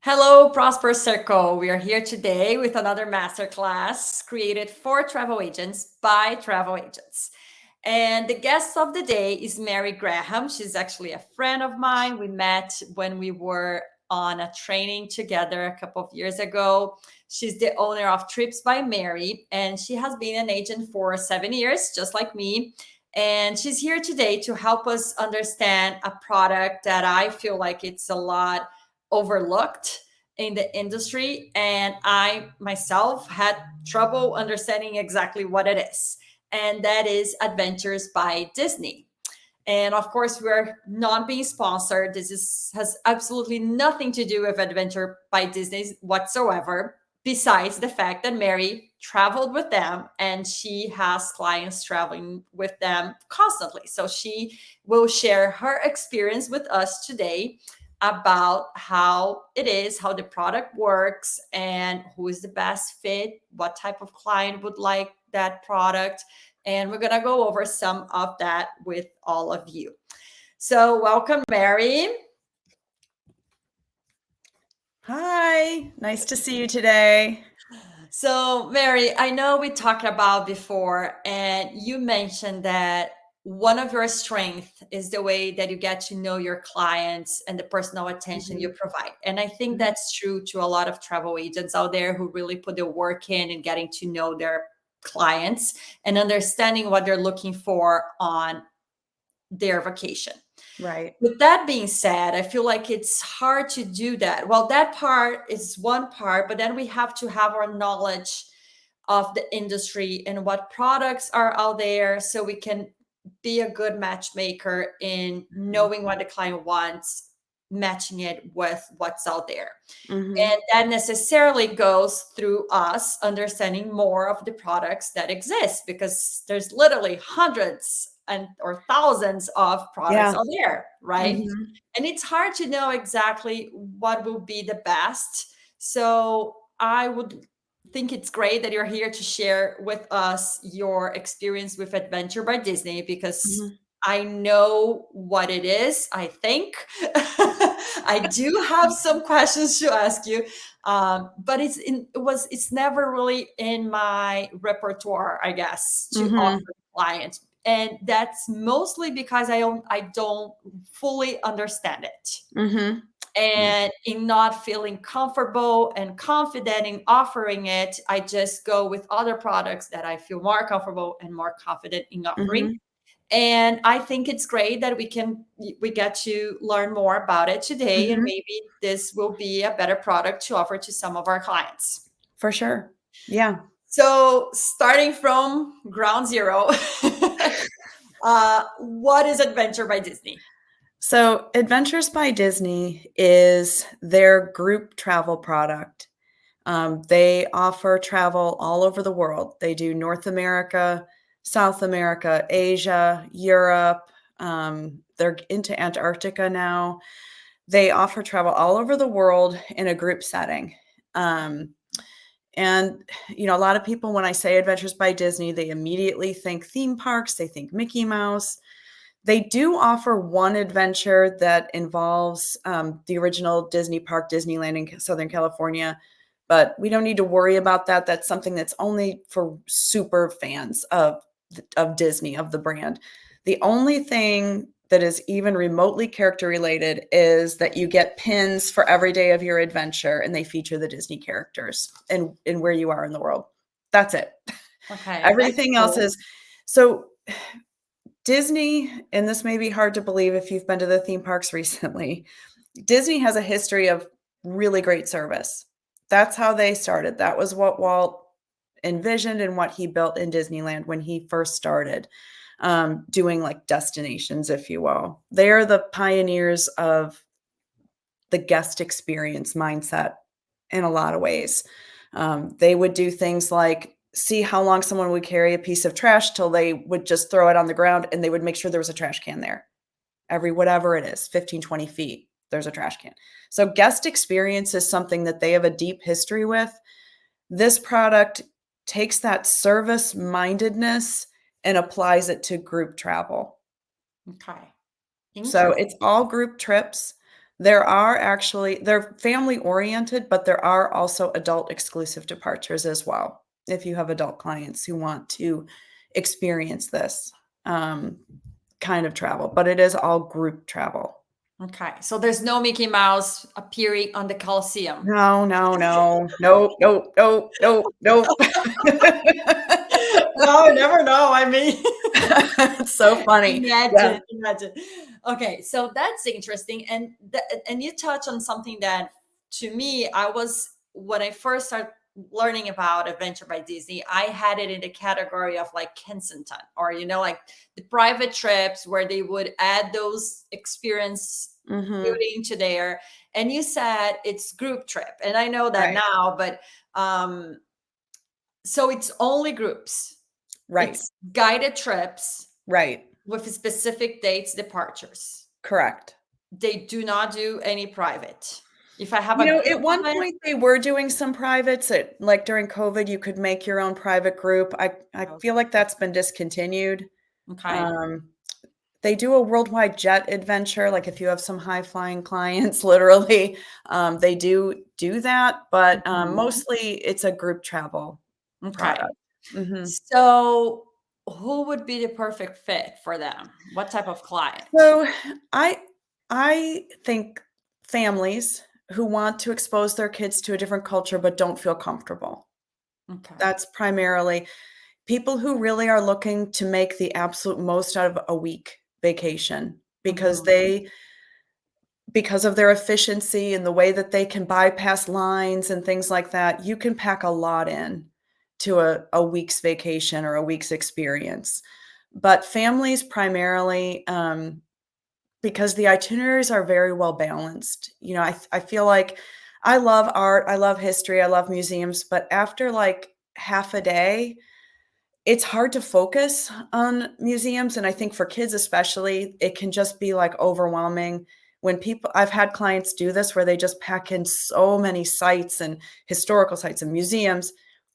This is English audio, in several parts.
Hello, Prosper Circle. We are here today with another masterclass created for travel agents by travel agents. And the guest of the day is Mary Graham. She's actually a friend of mine. We met when we were on a training together a couple of years ago. She's the owner of Trips by Mary, and she has been an agent for 7 years, just like me. And she's here today to help us understand a product that I feel like it's a lot overlooked in the industry. And I myself had trouble understanding exactly what it is. And that is Adventures by Disney. And of course, we're not being sponsored. Has absolutely nothing to do with Adventure by Disney whatsoever, besides the fact that Mary traveled with them and she has clients traveling with them constantly. So she will share her experience with us today about how it is, how the product works, and who is the best fit, what type of client would like that product. And we're going to go over some of that with all of you. So, welcome, Mary. Hi, nice to see you today. So, Mary, I know we talked about before, and you mentioned that one of your strengths is the way that you get to know your clients and the personal attention you Mhm, provide. And I think mhm. that's true to a lot of travel agents out there who really put the work in getting to know their clients and understanding what they're looking for on their vacation. Right. With that being said, I feel like it's hard to do that. Well, that part is one part, but then we have to have our knowledge of the industry and what products are out there so we can be a good matchmaker in Mhm, knowing what the client wants, matching it with what's out there. mhm. And that necessarily goes through us understanding more of the products that exist because there's literally hundreds and or thousands of products Yeah. out there, right? Mhm. And it's hard to know exactly what will be the best. So I would think it's great that you're here to share with us your experience with Adventure by Disney because Mhm. I know what it is, I think. I do have some questions to ask you, but it's never really in my repertoire, I guess, to Mhm. offer clients, and that's mostly because I don't fully understand it, Mhm. Yeah. and in not feeling comfortable and confident in offering it, I just go with other products that I feel more comfortable and more confident in offering. Mhm. And I think it's great that we get to learn more about it today, and Mhm. maybe this will be a better product to offer to some of our clients. For sure. Yeah. So starting from ground zero, what is Adventure by Disney? So, Adventures by Disney is their group travel product. They offer travel all over the world. They do North America, South America, Asia, Europe. They're into Antarctica now. They offer travel all over the world in a group setting. Um, and, a lot of people, when I say Adventures by Disney, they immediately think theme parks, they think Mickey Mouse. They do offer one adventure that involves the original Disney park, Disneyland in Southern California, but we don't need to worry about that. That's something that's only for super fans of Disney, of the brand. The only thing that is even remotely character related is that you get pins for every day of your adventure and they feature the Disney characters and where you are in the world. That's it. Okay, that's Everything else cool. is so Disney, and this may be hard to believe if you've been to the theme parks recently. Disney has a history of really great service. That's how they started. That was what Walt envisioned and what he built in Disneyland when he first started doing like destinations, if you will. They are the pioneers of the guest experience mindset in a lot of ways. They would do things like see how long someone would carry a piece of trash till they would just throw it on the ground and they would make sure there was a trash can there. Every whatever it is, 15, 20 feet, there's a trash can. So guest experience is something that they have a deep history with. This product takes that service mindedness and applies it to group travel. Okay, So interesting. it's all group trips. they're family oriented, but there are also adult exclusive departures as well. If you have adult clients who want to experience this um, kind of travel, but it is all group travel. Okay, so there's no Mickey Mouse appearing on the Colosseum. No, no, no, nope, nope, nope, nope, nope. No, I never know. I mean, It's so funny. Yeah. imagine. Okay, so that's interesting, and and you touch on something that, to me, I was when I first started learning about Adventure by Disney, I had it in the category of like Kensington, or like the private trips where they would add those experience Mhm. building to there. And you said it's group trip, and I know that Right, now, but um, so it's only groups. right, It's guided trips right. with specific dates, departures. Correct. They do not do any private. If I have a good At one client, point they were doing some privates. Like during COVID, you could make your own private group. I feel like that's been discontinued. okay. Um, they do a worldwide jet adventure. Like if you have some high flying clients, literally, they do that. But Mhm. mostly it's a group travel Okay. product. Hmm. So who would be the perfect fit for them? What type of client? So I I think families who want to expose their kids to a different culture but don't feel comfortable. Okay. That's primarily people who really are looking to make the absolute most out of a week vacation because Mhm. because of their efficiency and the way that they can bypass lines and things like that, you can pack a lot in to a week's vacation or a week's experience. But families primarily, because the itineraries are very well balanced. I feel like I love art, I love history, I love museums, but after like half a day, it's hard to focus on museums, and I think for kids especially, it can just be, like, overwhelming when people I've had clients do this where they just pack in so many sites and historical sites and museums.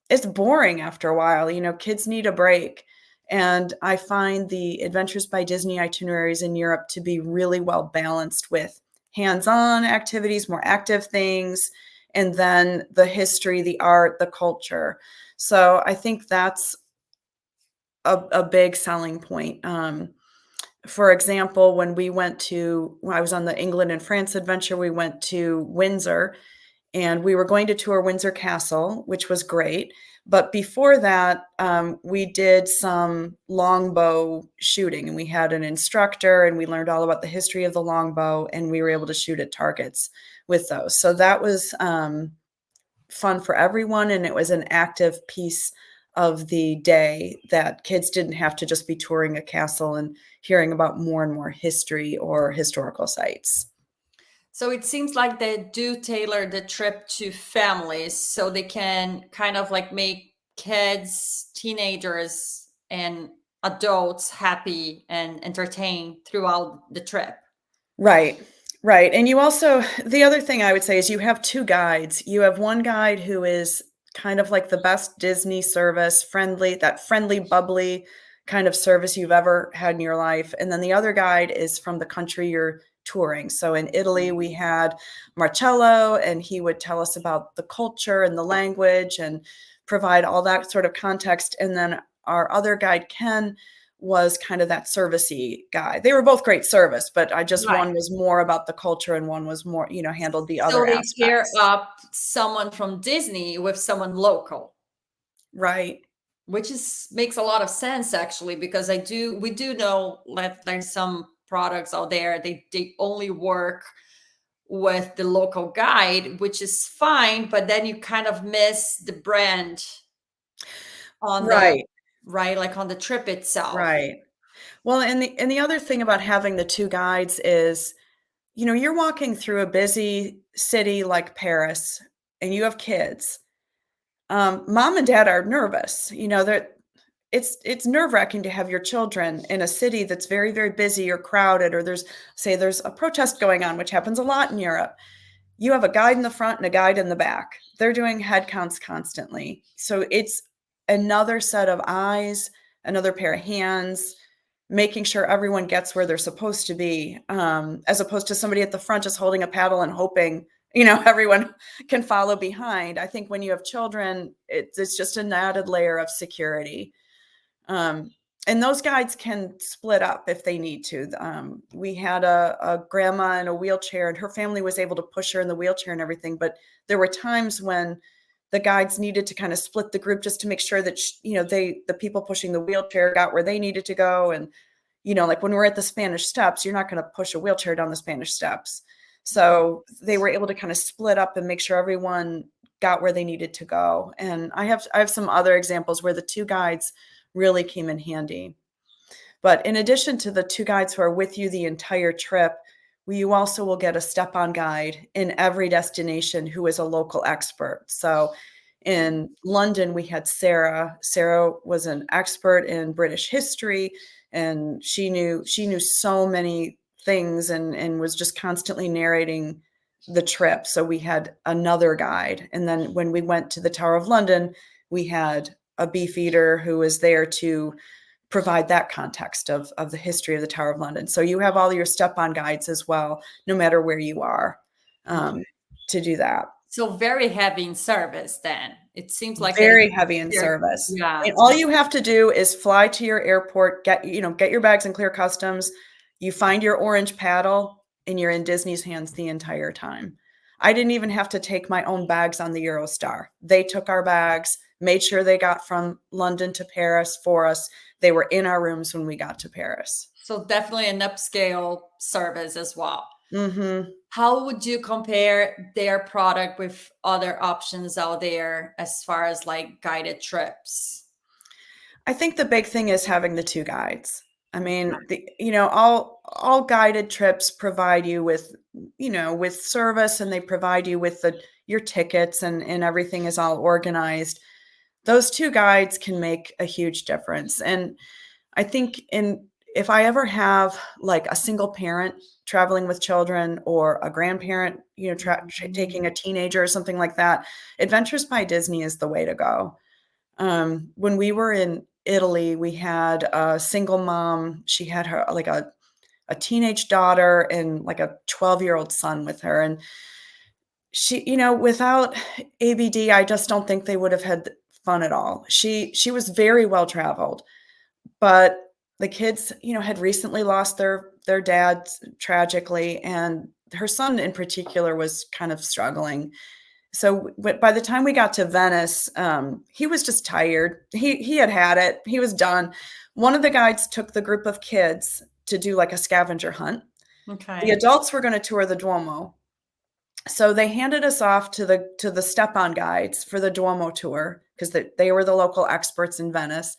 It's boring after a while, kids need a break, and I find the Adventures by Disney itineraries in Europe to be really well balanced with hands-on activities, more active things, and then the history, the art, the culture. So, I think that's a big selling point. For example, when I was on the England and France adventure, we went to Windsor and we were going to tour Windsor Castle, which was great. But before that, we did some longbow shooting and we had an instructor and we learned all about the history of the longbow and we were able to shoot at targets with those. So that was fun for everyone, and it was an active piece of the day that kids didn't have to just be touring a castle and hearing about more and more history or historical sites. So it seems like they do tailor the trip to families so they can kind of like make kids, teenagers, and adults happy and entertained throughout the trip. Right. Right. And you also the other thing I would say is you have 2 guides. You have one guide who is kind of like the best Disney service, friendly, bubbly kind of service you've ever had in your life, and then the other guide is from the country you're touring. So in Italy, we had Marcello, and he would tell us about the culture and the language and provide all that sort of context, and then our other guide, Ken, was kind of that servicey guy. They were both great service, but Right. one was more about the culture and one was more, handled the So other they pair aspects. up someone from Disney with someone local, Right. which is makes a lot of sense actually, because we do know that there's some products out there they only work with the local guide, which is fine, but then you kind of miss the brand on the Right. right, like on the trip itself. Right. Well, and the other thing about having the 2 guides is, you're walking through a busy city like Paris and you have kids. Mom and dad are nervous. They're it's nerve-wracking to have your children in a city that's very, very busy or crowded, or there's a protest going on, which happens a lot in Europe. You have a guide in the front and a guide in the back. They're doing head counts constantly. So it's another set of eyes, another pair of hands, making sure everyone gets where they're supposed to be, as opposed to somebody at the front just holding a paddle and hoping, everyone can follow behind. I think when you have children, it's just an added layer of security. Um, and those guides can split up if they need to. We had a grandma in a wheelchair, and her family was able to push her in the wheelchair and everything. But there were times when the guides needed to kind of split the group just to make sure that the people pushing the wheelchair got where they needed to go. And like when we're at the Spanish Steps, you're not going to push a wheelchair down the Spanish Steps. So they were able to kind of split up and make sure everyone got where they needed to go. And I have some other examples where the two guides really came in handy. But in addition to the two guides who are with you the entire trip, you also will get a step-on guide in every destination who is a local expert. So in London, we had Sarah. Sarah was an expert in British history, and she knew so many things and was just constantly narrating the trip. So we had another guide. And then when we went to the Tower of London, we had a beefeater who was there to provide that context of the history of the Tower of London. So you have all your step-on guides as well, no matter where you are, to do that. So very heavy in service then. It seems like very heavy in service. Yeah. And all you have to do is fly to your airport, get your bags and clear customs. You find your orange paddle and you're in Disney's hands the entire time. I didn't even have to take my own bags on the Eurostar. They took our bags, made sure they got from London to Paris for us. They were in our rooms when we got to Paris. So definitely an upscale service as well. Mm-hmm. How would you compare their product with other options out there as far as like guided trips? I think the big thing is having the two guides. I mean, all guided trips provide you with service, and they provide you with your tickets and everything is all organized. Those two guides can make a huge difference. And I think if I ever have like a single parent traveling with children or a grandparent, taking a teenager or something like that, Adventures by Disney is the way to go. When we were in Italy, we had a single mom. She had her like a teenage daughter and like a 12-year-old son with her. And she, without ABD, I just don't think they would have had fun at all. She was very well traveled, but the kids, had recently lost their dad tragically, and her son in particular was kind of struggling. So by the time we got to Venice, he was just tired. He had it. He was done. One of the guides took the group of kids to do like a scavenger hunt. Okay. The adults were going to tour the Duomo. So they handed us off to the step-on guides for the Duomo tour because they were the local experts in Venice.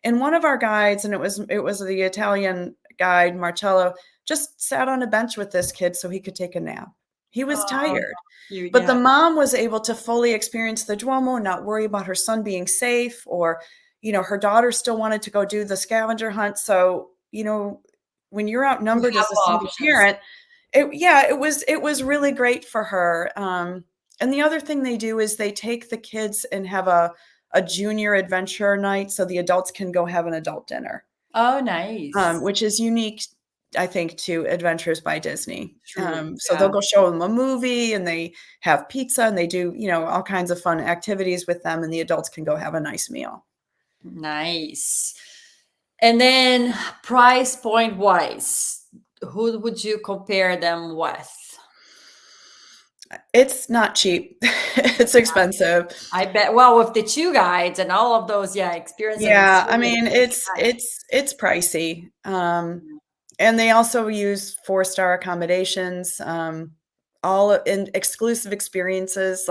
And one of our guides, and it was the Italian guide, Marcello, just sat on a bench with this kid so he could take a nap. He was tired. But the mom was able to fully experience the Duomo, not worry about her son being safe, or, her daughter still wanted to go do the scavenger hunt. So, when you're outnumbered as a single parent, it was really great for her. And the other thing they do is they take the kids and have a junior adventure night so the adults can go have an adult dinner. Oh, nice. Which is unique, I think, to Adventures by Disney. So they'll go show them a movie, and they have pizza, and they do, all kinds of fun activities with them, and the adults can go have a nice meal. Nice. And then price point wise, who would you compare them with? It's not cheap. It's expensive. I bet. Well, with the two guides and all of those, experiences. Yeah, I mean, it's pricey. And they also use 4-star accommodations, all in exclusive experiences.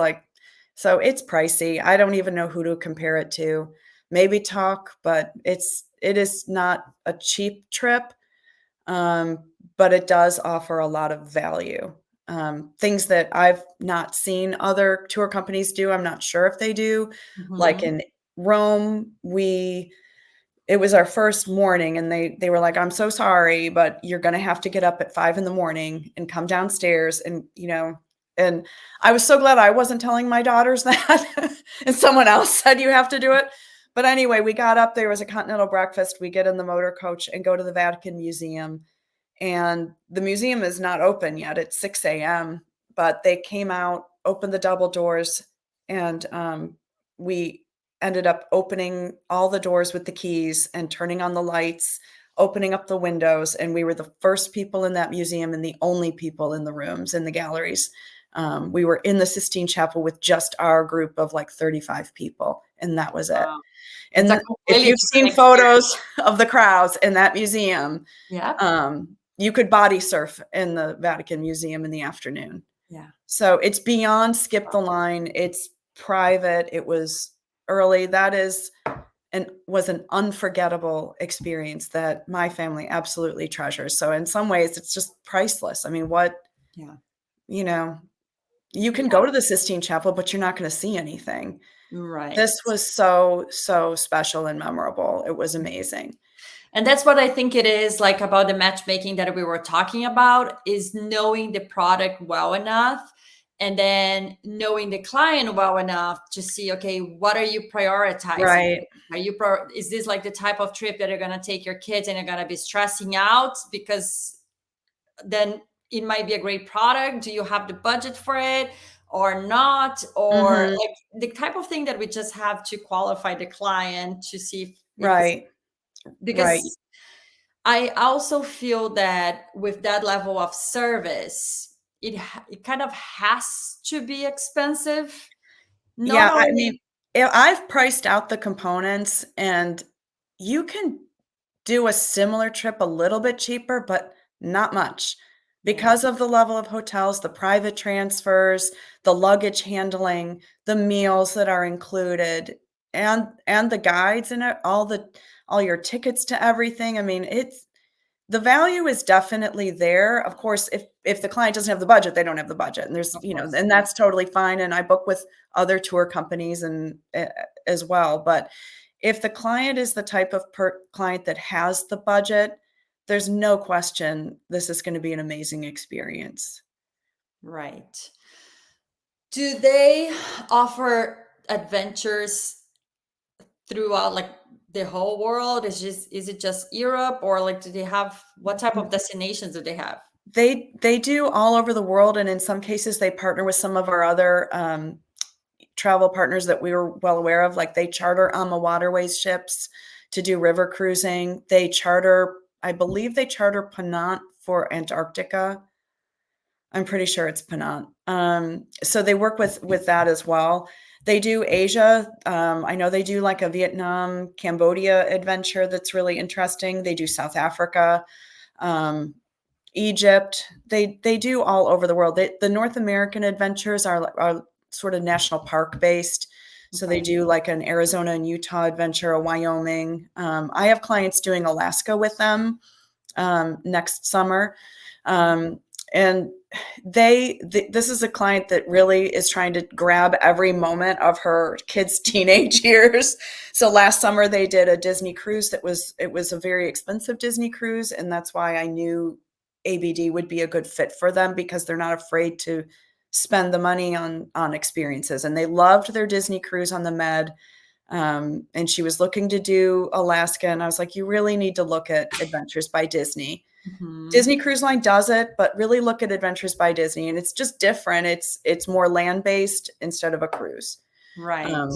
So it's pricey. I don't even know who to compare it to. Maybe Talk, but it is not a cheap trip. But it does offer a lot of value. Things that I've not seen other tour companies do. I'm not sure if they do. Like in Rome, it was our first morning, and they were like, "I'm so sorry, but you're going to have to get up at 5 a.m. and come downstairs." And, and I was so glad I wasn't telling my daughters that and someone else said you have to do it. But anyway, we got up, there was a continental breakfast. We get in the motor coach and go to the Vatican Museum. And the museum is not open yet. It's 6 a.m., but they came out, opened the double doors, and we ended up opening all the doors with the keys and turning on the lights, opening up the windows. And we were the first people in that museum and the only people in the rooms, in the galleries. We were in the Sistine Chapel with just our group of like 35 people, and that was it. Wow. It's a And if completely you've seen different experience. photos of the crowds in that museum, Yeah. you could body surf in the Vatican Museum in the afternoon. Yeah. So it's beyond skip the line. It's private. It was early. That is and was an unforgettable experience that my family absolutely treasures. So in some ways, it's just priceless. I mean, what, Yeah. you know, you can Yeah. go to the Sistine Chapel, but you're not going to see anything. Right. This was so, so special and memorable. It was amazing. And that's what I think it is like about the matchmaking that we were talking about, is knowing the product well enough and then knowing the client well enough to see, okay, what are you prioritizing? Right. Are you is this like the type of trip that you're going to take your kids and you're going to be stressing out because then it might be a great product? Do you have the budget for it or not? Or Mhm. like the type of thing that we just have to qualify the client to see if it's Right. Right. because I also feel that with that level of service, it kind of has to be expensive. Not Yeah, I mean, only I've priced out the components, and you can do a similar trip a little bit cheaper, but not much yeah, because of the level of hotels, the private transfers, the luggage handling, the meals that are included, and the guides and all your tickets to everything. I mean, it's the value is definitely there. Of course, if the client doesn't have the budget, they don't have the budget, and there's of you know, course. and that's totally fine. And I book with other tour companies and as well. But if the client is the type of client that has the budget, there's no question this is going to be an amazing experience. Right. Do they offer adventures throughout like the whole world? Is it just Europe, or like do they have what type of destinations do they have? They do all over the world, and in some cases, they partner with some of our other travel partners that we were well aware of. Like they charter on the waterways ships to do river cruising. They charter, I believe, they charter Ponant for Antarctica. I'm pretty sure it's Ponant. So they work with that as well. They do Asia. I know they do like a Vietnam, Cambodia adventure that's really interesting. They do South Africa. Um, Egypt. They do all over the world. The North American adventures are sort of national park based. So they Okay. do like an Arizona and Utah adventure, a Wyoming. I have clients doing Alaska with them next summer. And this is a client that really is trying to grab every moment of her kids' teenage years. So last summer they did a Disney cruise it was a very expensive Disney cruise, and that's why I knew ABD would be a good fit for them because they're not afraid to spend the money on experiences. And they loved their Disney cruise on the Med. And she was looking to do Alaska, and I was like, you really need to look at Adventures by Disney. Mhm. Disney Cruise Line does it, but really look at Adventures by Disney, and it's just different. It's more land based instead of a cruise. Right. Um,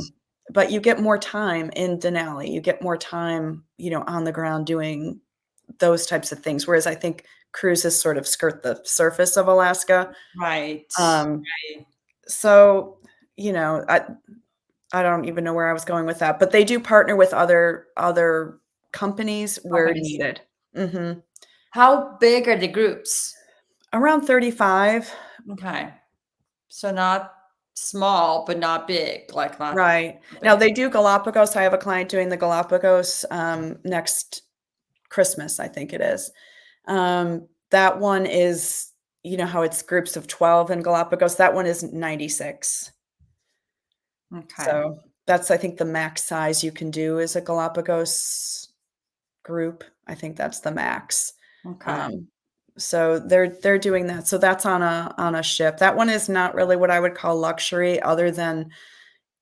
but you get more time in Denali. You get more time, on the ground doing those types of things. Whereas I think cruises sort of skirt the surface of Alaska. Right. Um, Right. so, I don't even know where I was going with that, but they do partner with other companies where Companies. needed. Hmm. How big are the groups? Around 35. Okay. So not small, but not big, like not Right. Now big. they do Galapagos. I have a client doing the Galapagos next Christmas, I think it is. That one is, how it's groups of 12 in Galapagos. That one is 96. Okay. So that's, I think, the max size you can do is a Galapagos group. I think that's the max. Okay. Um, so they're doing that. So that's on a ship. That one is not really what I would call luxury, other than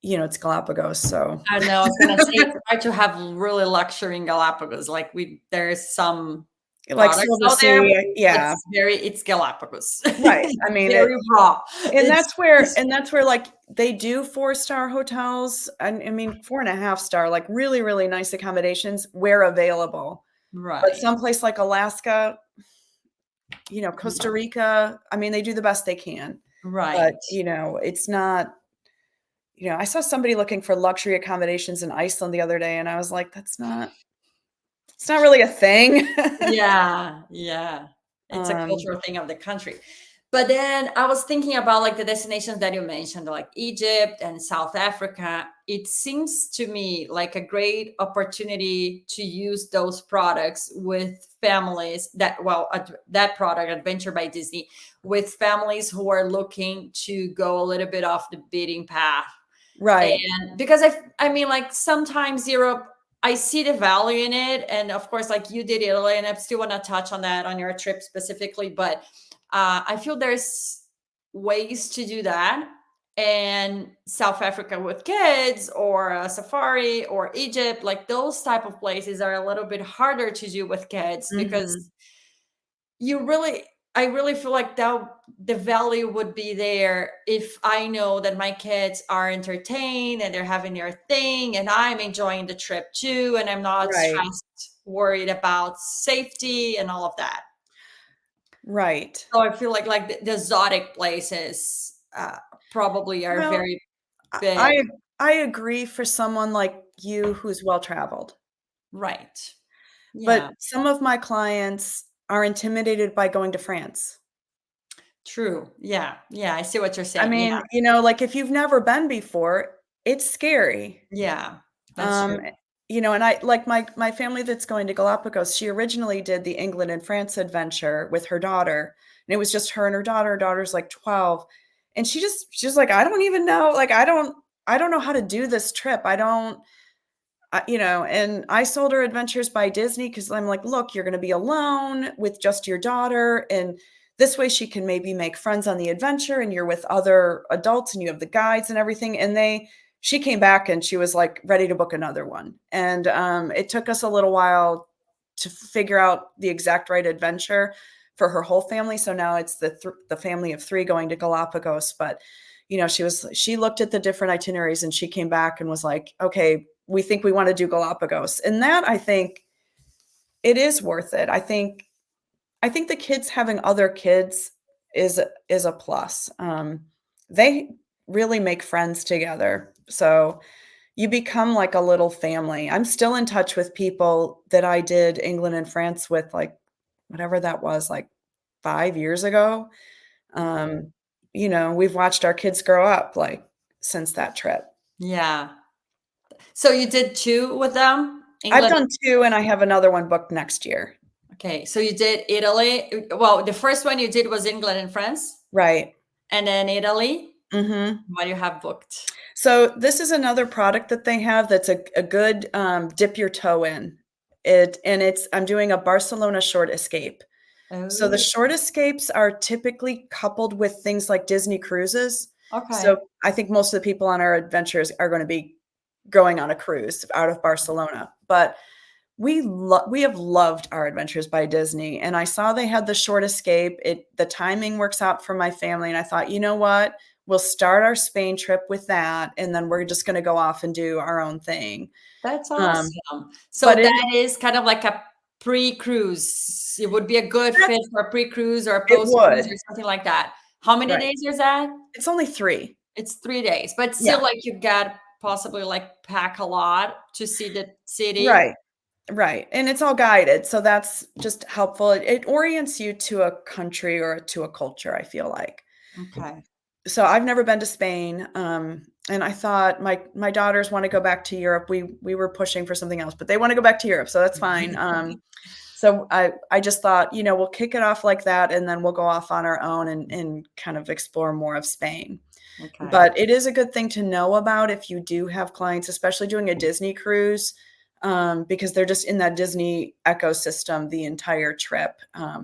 it's Galapagos. So I know, I was gonna say it's hard to have really luxury in Galapagos. Like there's some like products Silver out there, but Sea, yeah, it's Galapagos. right. I mean, Very raw. and It's that's where like they do 4-star hotels. I mean 4.5 star, like really, really nice accommodations where available. But right. someplace like Alaska, Costa Rica, I mean, they do the best they can. But, Right. it's not, I saw somebody looking for luxury accommodations in Iceland the other day, and I was like, it's not really a thing. Yeah, yeah. It's a Um, cultural thing of the country. But then I was thinking about like the destinations that you mentioned, like Egypt and South Africa. It seems to me like a great opportunity to use those products with families that product, Adventure by Disney, with families who are looking to go a little bit off the beating path. right. And because I mean, like sometimes Europe, I see the value in it. And of course, like you did Italy, and I still want to touch on that on your trip specifically. But I feel there's ways to do that. And South Africa with kids, or a safari, or Egypt, like those type of places are a little bit harder to do with kids, Mhm. because you really I really feel like that the value would be there if I know that my kids are entertained and they're having their thing and I'm enjoying the trip too, and I'm not Right. stressed, worried about safety and all of that. Right. So I feel like the exotic places probably are Well, very I big. I I agree for someone like you who's well-traveled, Right. but Yeah, some of my clients are intimidated by going to France. true. Yeah. Yeah, I see what you're I saying. Yeah. mean, like, if you've never been before, it's scary. Yeah. That's Um, true. and I like my family that's going to Galapagos, she originally did the England and France adventure with her daughter, and it was just her and her daughter. Her daughter's like 12, and she's like, "I don't even know, like, I don't know how to do this trip. I don't." And I sold her Adventures by Disney because 'cause I'm like, "Look, you're gonna be alone with just your daughter, and this way she can maybe make friends on the adventure, and you're with other adults, and you have the guides and everything." And she came back and she was, like, ready to book another one. And, it took us a little while to figure out the exact right adventure for her whole family, so now it's the family of 3 going to Galapagos. But, she looked at the different itineraries, and she came back and was like, "Okay, we think we wanna do Galapagos." And that, I think, it is worth it. I think the kids having other kids is a plus. They really make friends together, so you become like a little family. I'm still in touch with people that I did England and France with, like, whatever that was, like, 5 years ago. Um, we've watched our kids grow up, like, since that trip. Yeah. So you did 2 with them? I've England. done 2, and I have another one booked next year. Okay, so you did Italy. Well, the first one you did was England and France, Right. and then Italy. Mhm. What do you have booked? So this is another product that they have that's a good, dip your toe in. I'm doing a Barcelona short escape. So the Oh, short escapes are typically coupled with things like Disney cruises. So okay. I think most of the people on our adventures are gonna be going on a cruise out of Barcelona. But we have loved our Adventures by Disney, and I saw they had the short escape. The timing works out for my family, and I thought, "You know what? We'll start our Spain trip with that, and then we're just gonna go off and do our own thing." That's Um, awesome. So but that is kind of like a pre-cruise. It would be a good fit that's for a pre-cruise or a it post-cruise would. or something like that. How many Right. days is that? It's only 3. It's 3 days, but still, Yeah. like, you got possibly, like, pack a lot to see the city. Right. Right, and it's all guided, so that's just helpful. It orients you to a country or to a culture, I feel like. Okay. So I've never been to Spain, and I thought my daughters wanna go back to Europe. We were pushing for something else, but they wanna go back to Europe, so that's fine. So I just thought, we'll kick it off like that, and then we'll go off on our own and kind of explore more of Spain. Okay. But it is a good thing to know about if you do have clients, especially doing a Disney cruise, because they're just in that Disney ecosystem the entire trip.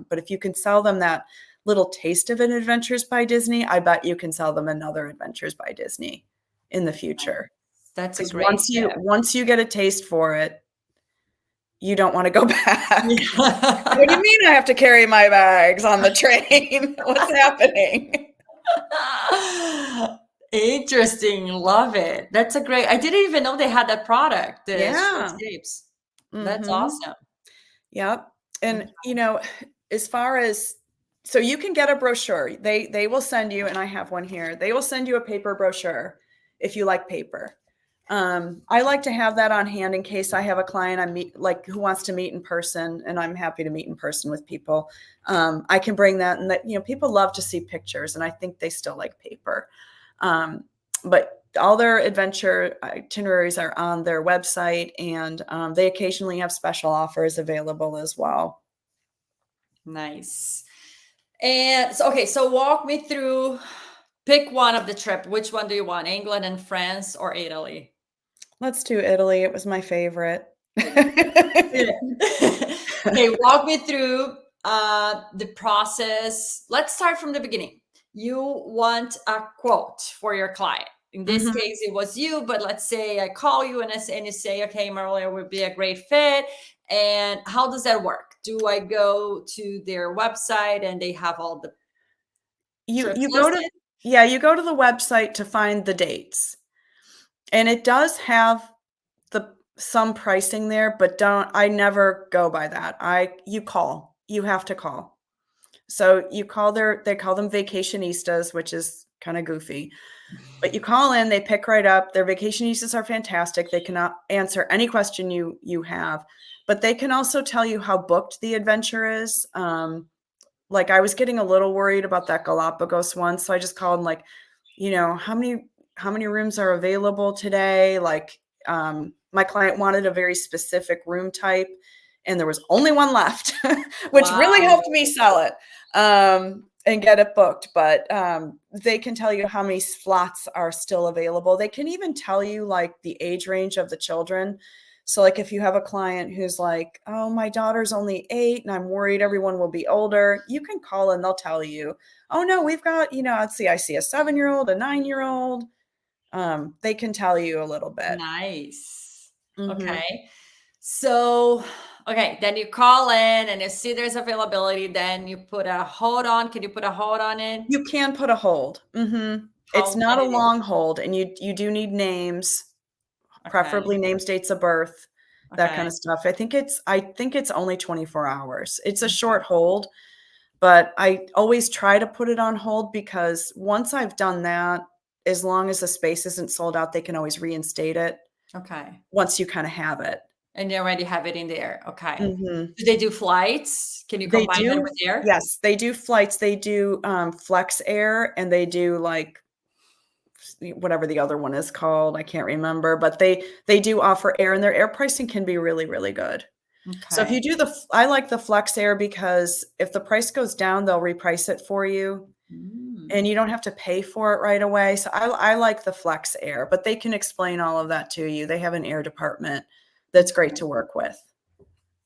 But if you can sell them that little taste of an Adventures by Disney, I bet you can sell them another Adventures by Disney. in the future. That's a Because great tip. once you get a taste for it, you don't want to go back. What do you Yeah. mean I have to carry my bags on the train? What's happening? Interesting. Love it. That's a great. I didn't even know they had that product, the short Yeah. tapes. That's Mhm. awesome. Yep. Okay. And, as far as so you can get a brochure. They will send you, and I have one here. They will send you a paper brochure if you like paper. I like to have that on hand in case I have a client who wants to meet in person, and I'm happy to meet in person with people. I can bring that, and that people love to see pictures, and I think they still like paper. But all their adventure itineraries are on their website, and they occasionally have special offers available as well. Nice. And so, okay, so walk me through, pick one of the trip. Which one do you want? England and France or Italy? Let's do Italy. It was my favorite. Yeah. Okay, walk me through the process. Let's start from the beginning. You want a quote for your client. In this Mhm. case, it was you, but let's say I call you and you say, okay, Marilyn would be a great fit. And how does that work? Do I go to their website and they have all the You trips you go to listed? Yeah, you go to the website to find the dates. And it does have some pricing there, but I never go by that. You call. You have to call. So you call they call them vacationistas, which is kind of goofy. But you call in, they pick right up. Their vacationistas are fantastic. They cannot answer any question you have, but they can also tell you how booked the adventure is. Like I was getting a little worried about that Galapagos one, so I just called and like, how many rooms are available today? Like, my client wanted a very specific room type, and there was only one left, which really Wow. helped me sell it and get it booked. But they can tell you how many slots are still available. They can even tell you like the age range of the children. So, like, if you have a client who's like, oh, my daughter's only 8 and I'm worried everyone will be older, you can call and they'll tell you, oh, no, we've got, let's see, I see a 7-year-old, a 9-year-old. They can tell you a little bit. Nice. Hmm. Okay. So, okay, then you call in and you see there's availability, then you put a hold on. Can you put a hold on it? You can put a hold. It's How not a many days? long hold, and you do need names, Okay. preferably names, dates of birth, that kind Okay. of stuff. I think it's only 24 hours. It's a Okay. short hold, but I always try to put it on hold because once I've done that, as long as the space isn't sold out, they can always reinstate it Okay. once you kind of have it. And you already have it in there. Okay. Mhm. Do they do flights? Can you They combine that do, with air? yes, they do flights. They do Flex Air, and they do like whatever the other one is called. I can't remember, but they do offer air, and their air pricing can be really, really good. So if Okay. you do I like the Flex Air because if the price goes down, they'll reprice it for you, and Mm, you don't have to pay for it right away. So I like the Flex Air, but they can explain all of that to you. They have an air department that's great okay. to work with.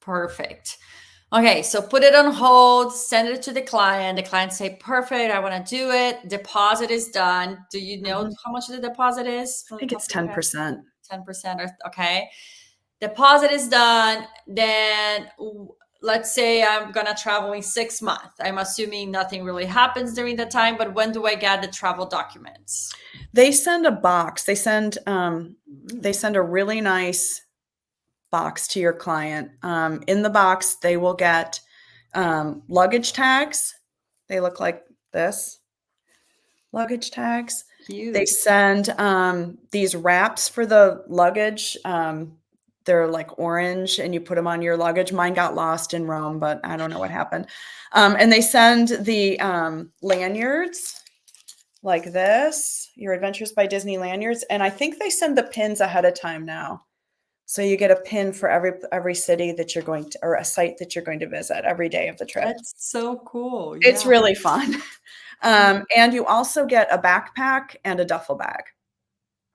Perfect. Okay, so put it on hold, send it to the client. The client say, perfect, I want to do it. Deposit is done. Do you know Mhm. how much the deposit is I from the think top it's of your head? 10%. 10% or okay. Deposit is done. Then let's say I'm gonna travel in 6 months. I'm assuming nothing really happens during that time, but when do I get the travel documents? They send a box. They Mm, send a really nice box to your client. In the box, they will get luggage tags. They look like this, luggage tags. They cute. send these wraps for the luggage. They're like orange, and you put them on your luggage. Mine got lost in Rome, but I don't know what happened. And they send the lanyards like this, your Adventures by Disney lanyards. And I think they send the pins ahead of time now. So you get a pin for every city that you're going to, or a site that you're going to visit every day of the trip. That's so cool. It's Yeah. really fun. And you also get a backpack and a duffel bag.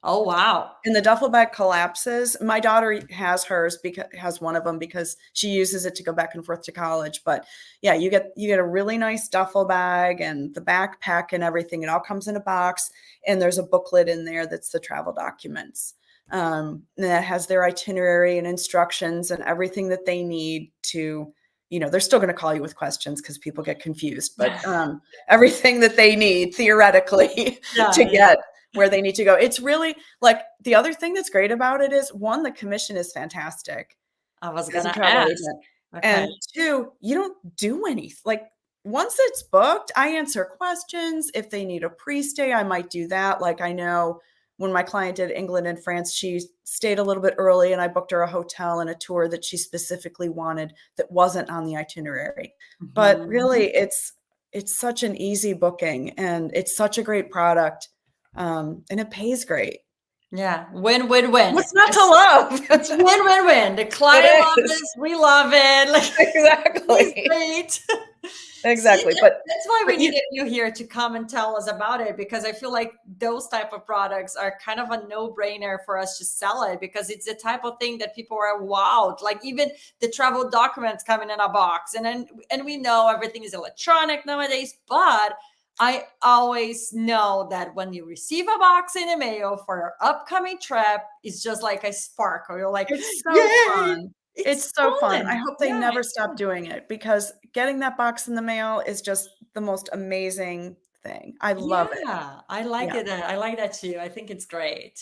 Oh, wow. And the duffel bag collapses. My daughter has hers because has one of them because she uses it to go back and forth to college. But yeah, you get a really nice duffel bag and the backpack and everything. It all comes in a box, and there's a booklet in there that's the travel documents. And that has their itinerary and instructions and everything that they need to, they're still going to call you with questions because people get confused, but everything that they need theoretically to Yeah, get where they need to go. It's really like the other thing that's great about it is one, the commission is fantastic I was as a gonna travel ask. agent. Okay. And two, you don't do anything. Like once it's booked, I answer questions. If they need a pre-stay, I might do that. Like I know when my client did England and France, she stayed a little bit early and I booked her a hotel and a tour that she specifically wanted that wasn't on the itinerary. But Mhm. really it's such an easy booking and it's such a great product. And it pays great. Yeah, win, win, win. What's not to love? It's win, win, win. The client It loves is. this, we love it. Like, it's Exactly. great. See, Exactly. But that's why we but you needed you here to come and tell us about it, because I feel like those type of products are kind of a no-brainer for us to sell it, because it's the type of thing that people are wowed. Like even the travel documents coming in a box, and we know everything is electronic nowadays, but I always know that when you receive a box in the mail for your upcoming trip, it's just like a sparkle. You're like, it's so yay, fun. it's It's so fun. I fun. hope they Yeah, never it's stop fun. doing it because getting that box in the mail is just the most amazing thing. I love it. Yeah, I like Yeah. it. I like that too. I think it's great.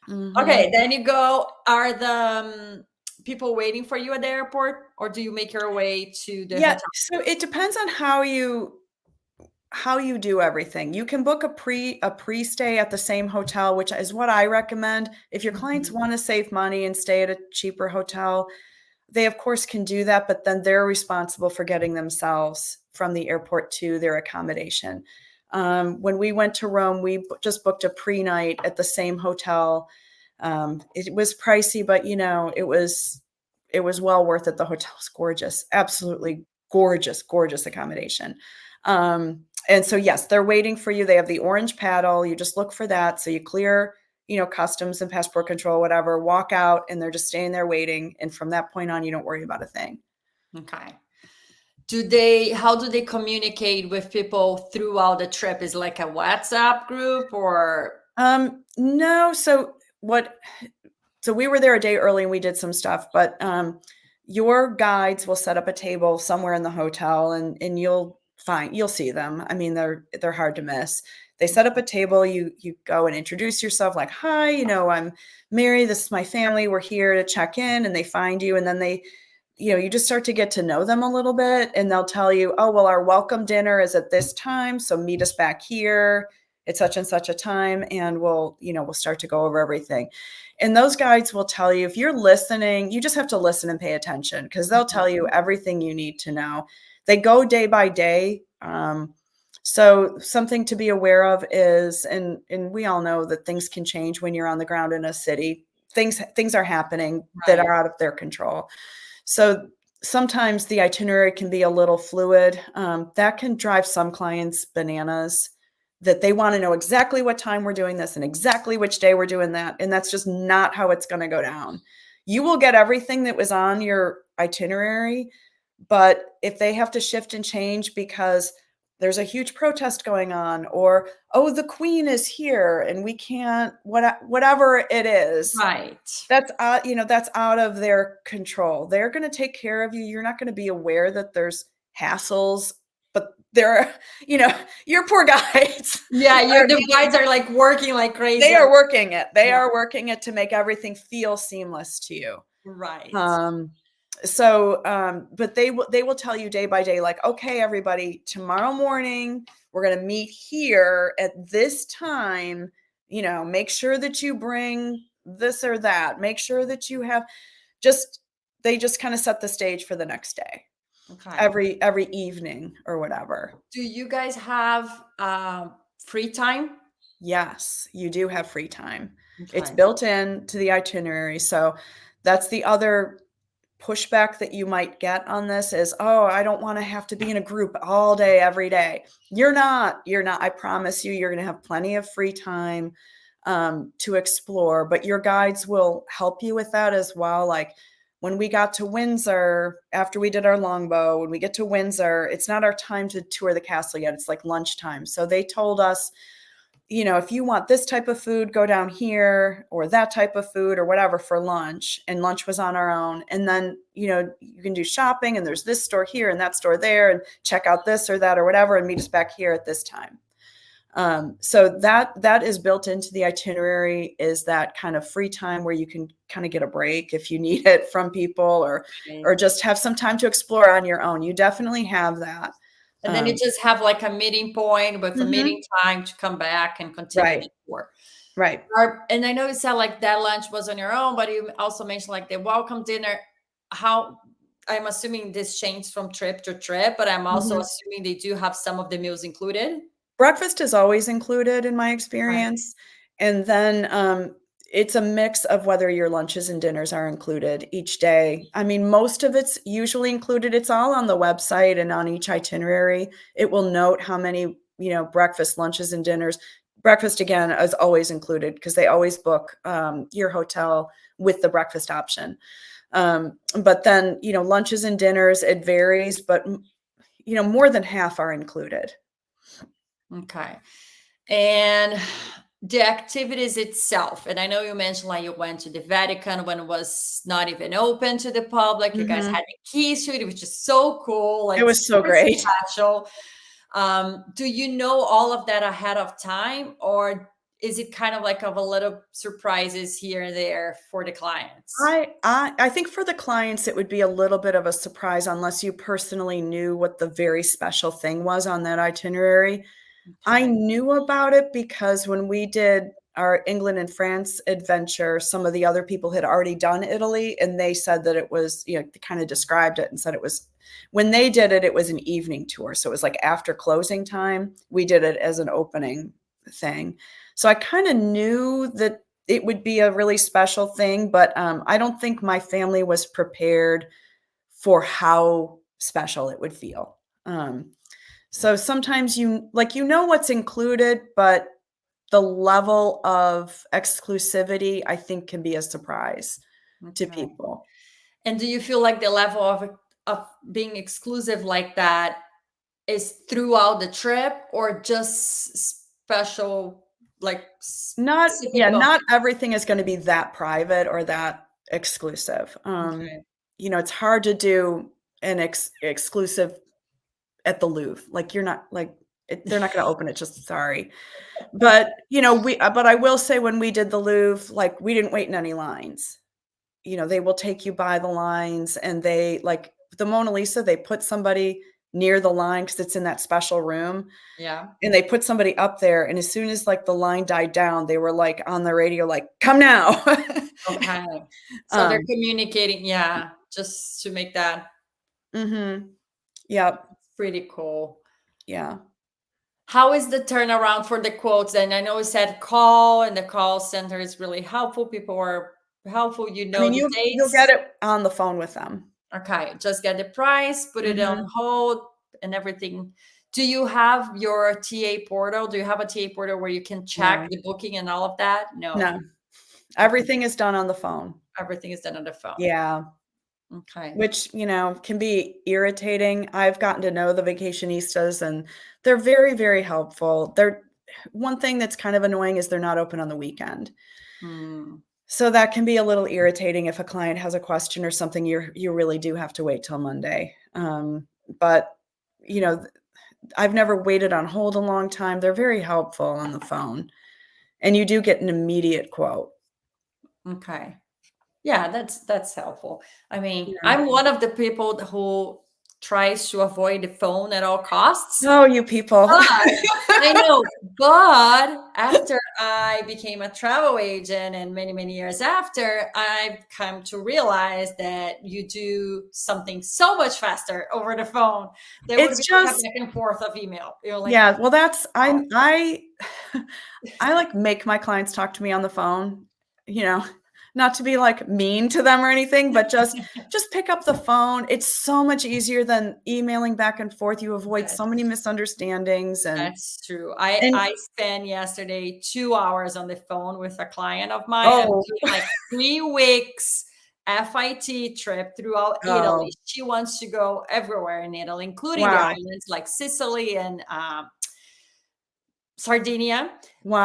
Okay, Mhm. then you go. Are the people waiting for you at the airport, or do you make your way to the Yeah, hotel? so it depends on how you do everything. You can book a pre-stay at the same hotel, which is what I recommend. If your clients Mhm. want to save money and stay at a cheaper hotel, they of course can do that, but then they're responsible for getting themselves from the airport to their accommodation. When we went to Rome, we just booked a pre-night at the same hotel. It was pricey, but it was well worth it. The hotel's gorgeous, absolutely gorgeous, gorgeous accommodation. And so yes, they're waiting for you. They have the orange paddle. You just look for that. So you clear, customs and passport control, whatever, walk out, and they're just staying there waiting. And from that point on, you don't worry about a thing. Okay. How do they communicate with people throughout the trip? Is it like a WhatsApp group or? No. So we were there a day early and we did some stuff, but your guides will set up a table somewhere in the hotel and you'll see them. I mean, they're hard to miss. They set up a table, you go and introduce yourself like, "Hi, I'm Mary, this is my family. We're here to check in," and they find you and then you just start to get to know them a little bit and they'll tell you, "Oh, well, our welcome dinner is at this time, so meet us back here at such and such a time and we'll start to go over everything." And those guides will tell you if you're listening, you just have to listen and pay attention because they'll tell you everything you need to know. They go day by day. So something to be aware of is, and we all know that things can change when you're on the ground in a city. Things are happening that Right. are out of their control. So sometimes the itinerary can be a little fluid. That can drive some clients bananas that they want to know exactly what time we're doing this and exactly which day we're doing that. And that's just not how it's going to go down. You will get everything that was on your itinerary, but if they have to shift and change because there's a huge protest going on, or, oh, the queen is here and we can't, whatever it is, Right. that's out of their control. They're going to take care of you. You're not going to be aware that there's hassles, but there are, your poor guides Yeah, are the guides are like working like crazy they on. are working it. They Yeah. are working it to make everything feel seamless to you. Right. Um, but they will tell you day by day, like, okay, everybody, tomorrow morning we're going to meet here at this time. Make sure that you bring this or that. Make sure that you have just they just kind of set the stage for the next day, Okay. every evening or whatever. Do you guys have free time? Yes, you do have free time. It's Okay. built in to the itinerary. So that's the other pushback that you might get on this is, "Oh, I don't want to have to be in a group all day, every day." You're not. I promise you, you're going to have plenty of free time. to explore, but your guides will help you with that as well. Like when we got to Windsor, after we did our longbow, when we get to Windsor, it's not our time to tour the castle yet. It's like lunchtime. So they told us, if you want this type of food, go down here, or that type of food or whatever for lunch. And lunch was on our own. And then, you can do shopping and there's this store here and that store there and check out this or that or whatever and meet us back here at this time. So that is built into the itinerary, is that kind of free time where you can kind of get a break if you need it from people, or just have some time to explore on your own. You definitely have that. And then you just have like a meeting point with a meeting time to come back and continue the tour. Right. And I know you said like that lunch was on your own, but you also mentioned like the welcome dinner. I'm assuming this changed from trip to trip, but I'm also assuming they do have some of the meals included. Breakfast is always included in my experience. Right. And then it's a mix of whether your lunches and dinners are included each day. I mean, most of it's usually included. It's all on the website, and on each itinerary, it will note how many, breakfast, lunches, and dinners. Breakfast, again, is always included because they always book your hotel with the breakfast option. But then, lunches and dinners, it varies, but, more than half are included. Okay. And the activities itself, and I know you mentioned like you went to the Vatican when it was not even open to the public. You guys had the keys to it, which is so cool. Like, it was so great. Special. Do you know all of that ahead of time, or is it kind of like a little surprises here and there for the clients? I think for the clients, it would be a little bit of a surprise unless you personally knew what the very special thing was on that itinerary. Okay. I knew about it because when we did our England and France adventure, some of the other people had already done Italy, and they said that it was, they kind of described it and said it was, when they did it, it was an evening tour. So it was like after closing time. We did it as an opening thing. So I kind of knew that it would be a really special thing, but I don't think my family was prepared for how special it would feel. So sometimes what's included, but the level of exclusivity, I think, can be a surprise to people. And do you feel like the level of being exclusive like that is throughout the trip, or just special, like not everything is going to be that private or that exclusive. It's hard to do an exclusive at the Louvre. Like, you're not like, they're not going to open it, just sorry. But, but I will say, when we did the Louvre, like, we didn't wait in any lines. They will take you by the lines, and they, like the Mona Lisa, they put somebody near the line because it's in that special room. Yeah. And they put somebody up there, and as soon as like the line died down, they were like on the radio, like, come now. Okay. So they're communicating, just to make that. Yep. Pretty cool. Yeah. How is the turnaround for the quotes? And I know you said call, and the call center is really helpful. People are helpful. The dates. You'll get it on the phone with them. Okay. Just get the price, put it on hold, and everything. Do you have your TA portal? Do you have a TA portal where you can check the booking and all of that? No. Everything is done on the phone. Everything is done on the phone. Yeah. Okay. Which, can be irritating. I've gotten to know the vacationistas, and they're very, very helpful. One thing that's kind of annoying is they're not open on the weekend. So that can be a little irritating. If a client has a question or something, you really do have to wait till Monday. But, I've never waited on hold a long time. They're very helpful on the phone, and you do get an immediate quote. Okay. Yeah, that's helpful. I mean, I'm one of the people who tries to avoid the phone at all costs. Oh, you people. I know. But after I became a travel agent, and many, many years after, I've come to realize that you do something so much faster over the phone. It's just back and forth of email. Well, that's I like make my clients talk to me on the phone. not to be like mean to them or anything, but just pick up the phone. It's so much easier than emailing back and forth. You avoid so many That's misunderstandings that's true. I and I spent yesterday 2 hours on the phone with a client of mine. I'm oh, doing like 3 weeks FIT trip throughout oh, Italy. She wants to go everywhere in Italy, including the wow. islands like Sicily and Sardinia.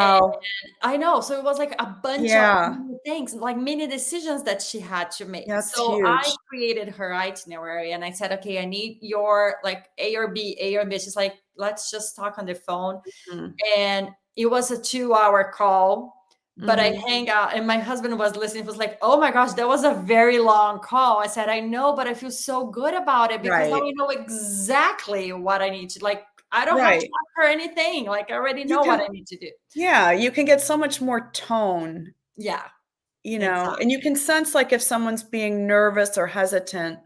And Wow. I know, so it was like a bunch of Yeah. mini things, like mini decisions that she had to make. That's So I huge. created her itinerary and I said, okay, I need your like A or B, A or B. She's like, let's just talk on the phone. Mm, And it was a 2 hour call, but I mhm. hang out and my husband was listening. He was like, oh my gosh, that was a very long call. I said, I know, but I feel so good about it because now Right. I know exactly what I need to like. I don't have to Right. ask her anything. Like I already You know what can I need to do. yeah, you can get so much more tone, Yeah, and you exactly. can sense, like, if someone's being nervous or hesitant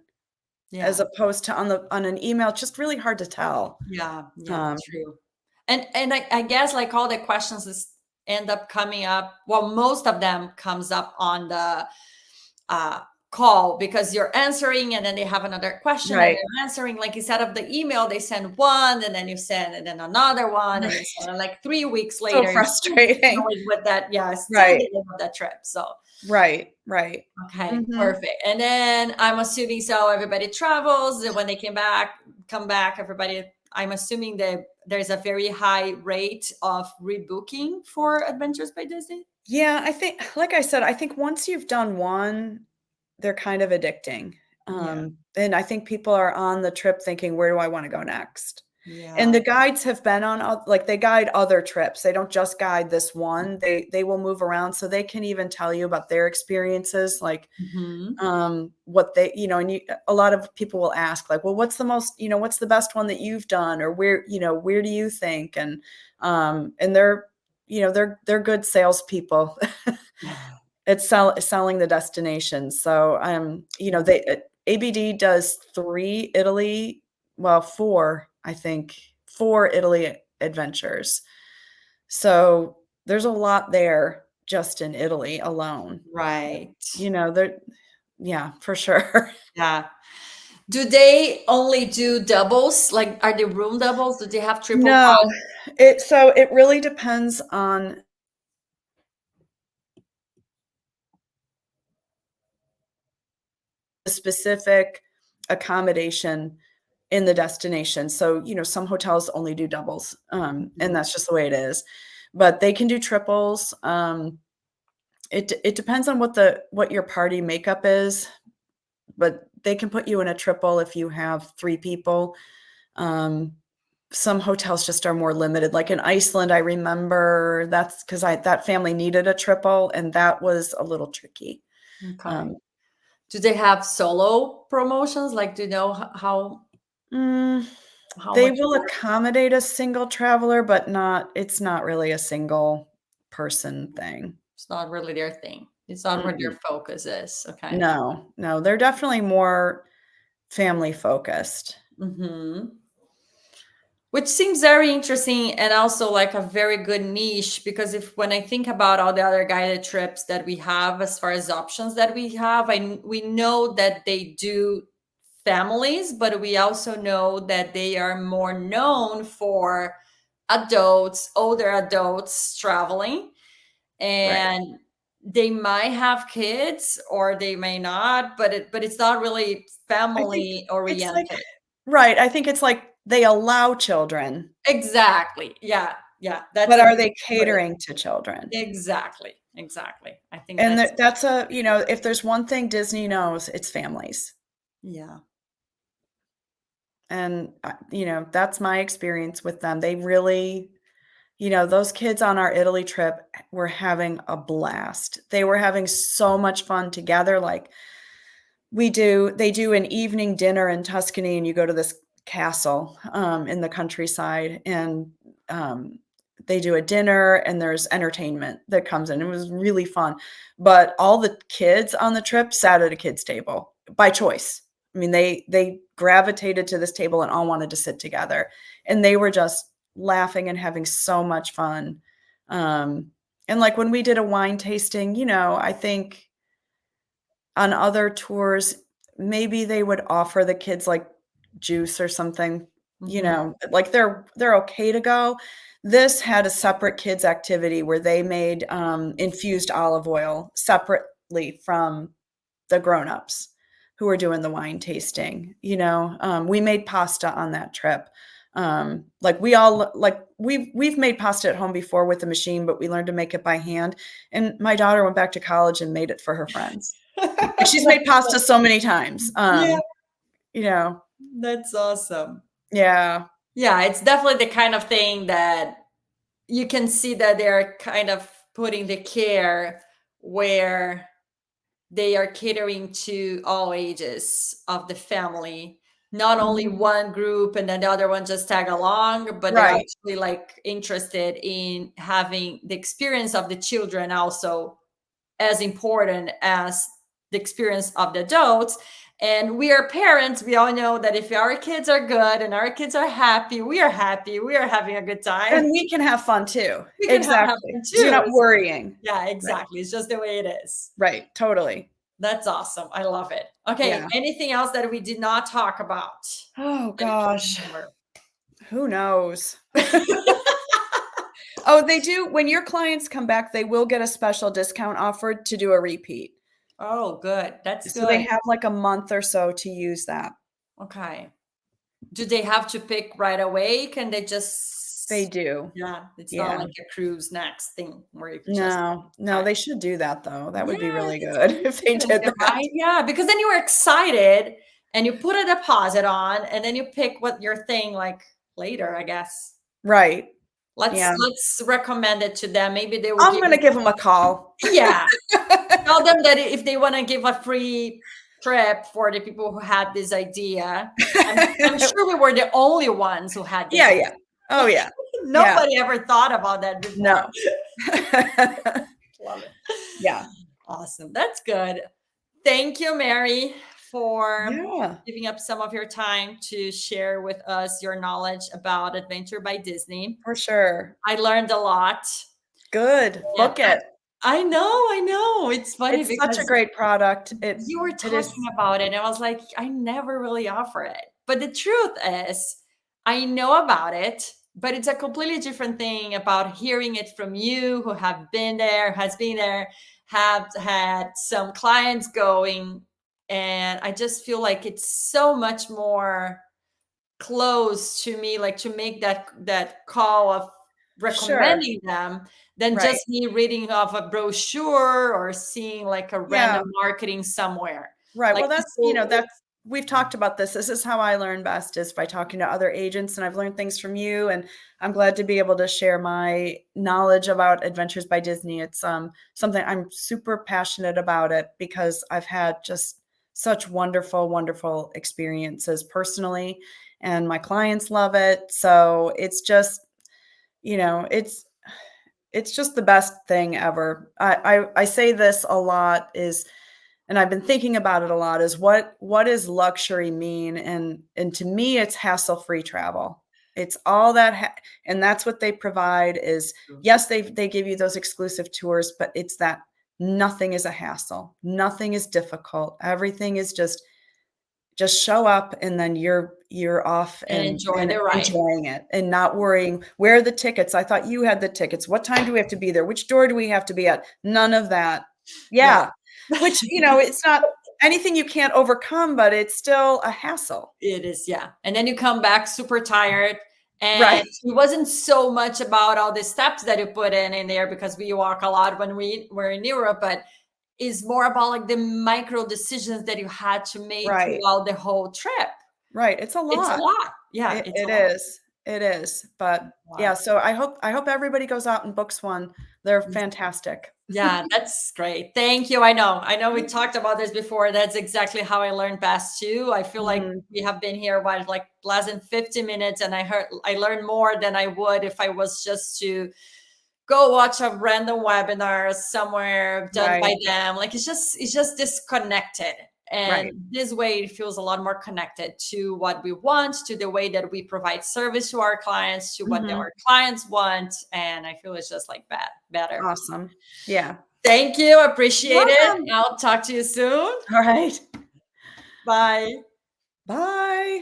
as Yeah. opposed to on an email, it's just really hard to tell. Yeah, yeah, Um, true. And I guess like all the questions is end up coming up. Well, most of them comes up on the uh call because you're answering and then they have another question and right, they're answering. Like instead of the email, they send one and then you send and then another one and you right. send and like 3 weeks So later you're still frustrating. dealing with that. Yeah, still Right, dealing with that trip. So right, right. okay, Mhm. perfect. And then I'm assuming so everybody travels and when they come back, everybody, I'm assuming that there's a very high rate of rebooking for Adventures by Disney. Yeah, I think like I said, I think once you've done one, they're kind of addicting. Yeah. And I think people are on the trip thinking, "Where do I wanna go next?" And Yeah. the guides have been on oth like, they guide other trips. They don't just guide this one. They will move around so they can even tell you about their experiences, like, Mhm. what they and a lot of people will ask, like, "Well, what's the best one that you've done?" Or where do you think?" And they're good salespeople. It's selling the destination. So, Yeah. ABD does 3 Italy, well, 4, I think, 4 Italy adventures. So, there's a lot there just in Italy alone. Right. There yeah, for sure. Yeah. Do they only do doubles? Like, are they room doubles? Do they have triple No, cost? it really depends on the specific accommodation in the destination. So, some hotels only do doubles, and Mhm. that's just the way it is. But they can do triples. It depends on what your party makeup is, but they can put you in a triple if you have 3 people. Um, some hotels just are more limited. Like in Iceland, I remember that's because that family needed a triple, and that was a little tricky. Okay. Um, Do they have solo promotions? Like, do you know mm, how they much it will works? accommodate a single traveler, but it's not really a single person thing. It's not really their thing. It's not where their Mm-mm. focus is. Okay. No, no, they're definitely more family focused. Mhm. Which seems very interesting and also like a very good niche because if when I think about all the other guided trips that we have as far as options that we have, we know that they do families, but we also know that they are more known for adults, older adults traveling, Right. and they might have kids or they may not, but it's not really I think family it's like oriented. right, I think it's like they allow children, Exactly. Yeah. Yeah. That's but a are good they way to put it. catering to children? Exactly. Exactly. I think And that's that's if there's one thing Disney knows, it's families. yeah. And, that's my experience with them. They really those kids on our Italy trip were having a blast. They were having so much fun together, like, they do an evening dinner in Tuscany, and you go to this castle, in the countryside, and, um, they do a dinner, and there's entertainment that comes in. It was really fun, but all the kids on the trip sat at a kid's table by choice. I mean, they gravitated to this table and all wanted to sit together, and they were just laughing and having so much fun. Um, and, like, when we did a wine tasting, I think On other tours, maybe they would offer the kids like juice or something, Mhm. like they're okay to go. This had a separate kids activity where they made infused olive oil separately from the grown-ups who were doing the wine tasting. We made pasta on that trip. Like we've made pasta at home before with the machine, but we learned to make it by hand. And my daughter went back to college and made it for her friends. Like she's made pasta so many times. Yeah, You know, that's awesome. yeah, Yeah, it's definitely the kind of thing that you can see that they're kind of putting the care where they are catering to all ages of the family, not only mhm, one group and then the other one just tag along, but they're right. actually like interested in having the experience of the children also as important as the experience of the adults. And we are parents, we all know that if our kids are good and our kids are happy, we are happy, we are having a good time. And we can have fun too. We can have Exactly. fun 'Cause you're too. not worrying. Yeah, Right. exactly. It's just the way it is. Right. Totally. That's awesome. I love it. Okay, Yeah. anything else that we did not talk about Oh that you can gosh. remember? Who knows? Oh, they do. When your clients come back, they will get a special discount offered to do a repeat. Oh, good. That's So they good. have like a month or so to use that. Okay. Do they have to pick right away? Can they They just, do. yeah, it's not Yeah. like a cruise next thing where you can just, No, okay. they should do that though. That would be Yeah, really that's good if they did good, that. right? Yeah, because then you were excited and you put a deposit on and then you pick what your thing like later, I guess. Right. Let's Yeah. let's recommend it to them. Maybe they will I'm give gonna you, give them a call. yeah. Tell them that if they want to give a free trip for the people who had this idea. I'm sure we were the only ones who had this Yeah, yeah. Oh, idea. yeah. Yeah. Nobody ever thought about that before. No. Love it. Yeah. Awesome. That's good. Thank you, Mary, for Yeah, giving up some of your time to share with us your knowledge about Adventure by Disney. for sure. I learned a lot. Good. And Book it. I know. It's funny It's such a because great product. It you were it is talking about it, and I was like, I never really offer it. But the truth is, I know about it, but it's a completely different thing about hearing it from you who have been there, has been there, have had some clients going. And I just feel like it's so much more close to me, like to make that call of sure. recommending them than Right. just me reading off a brochure or seeing like a Yeah. random marketing somewhere. Right. Like Well, that's people, that's we've talked about this. This is how I learn best is by talking to other agents, and I've learned things from you, and I'm glad to be able to share my knowledge about Adventures by Disney. It's something I'm super passionate about it because I've had just such wonderful, wonderful experiences personally, and my clients love it. So it's just, you know, it's just the best thing ever. I say this a lot is and I've been thinking about it a lot is what does luxury mean? And to me, it's hassle-free travel. It's all that and that's what they provide is yes, they give you those exclusive tours, but it's that nothing is a hassle. Nothing is difficult. Everything is just show up and then you're off and enjoy and the ride. enjoying it and not worrying where are the tickets. I thought you had the tickets. What time do we have to be there? Which door do we have to be at? None of that. Yeah. Yeah. Which, it's not anything you can't overcome, but it's still a hassle. It is, yeah. And then you come back super tired. And Right. it wasn't so much about all the steps that you put in there because we walk a lot when we were in Europe, but is more about like the micro decisions that you had to make Right. throughout the whole trip. Right. It's a It's a lot. lot. Yeah, It it's a it lot. is. It is. But yeah, Wow. so I hope everybody goes out and books one. They're fantastic. Yeah, that's great. Thank you. I know we talked about this before. That's exactly how I learned best too. I feel like Mhm. we have been here what like less than 50 minutes and I learned more than I would if I was just to go watch a random webinar somewhere done Right. by them. Like it's just disconnected. And Right. this way it feels a lot more connected to what we want, to the way that we provide service to our clients, to what Mhm. our clients want. And I feel it's just like better. Awesome. Yeah. Thank you. Appreciate Welcome. it. I'll talk to you soon. All right. Bye. Bye.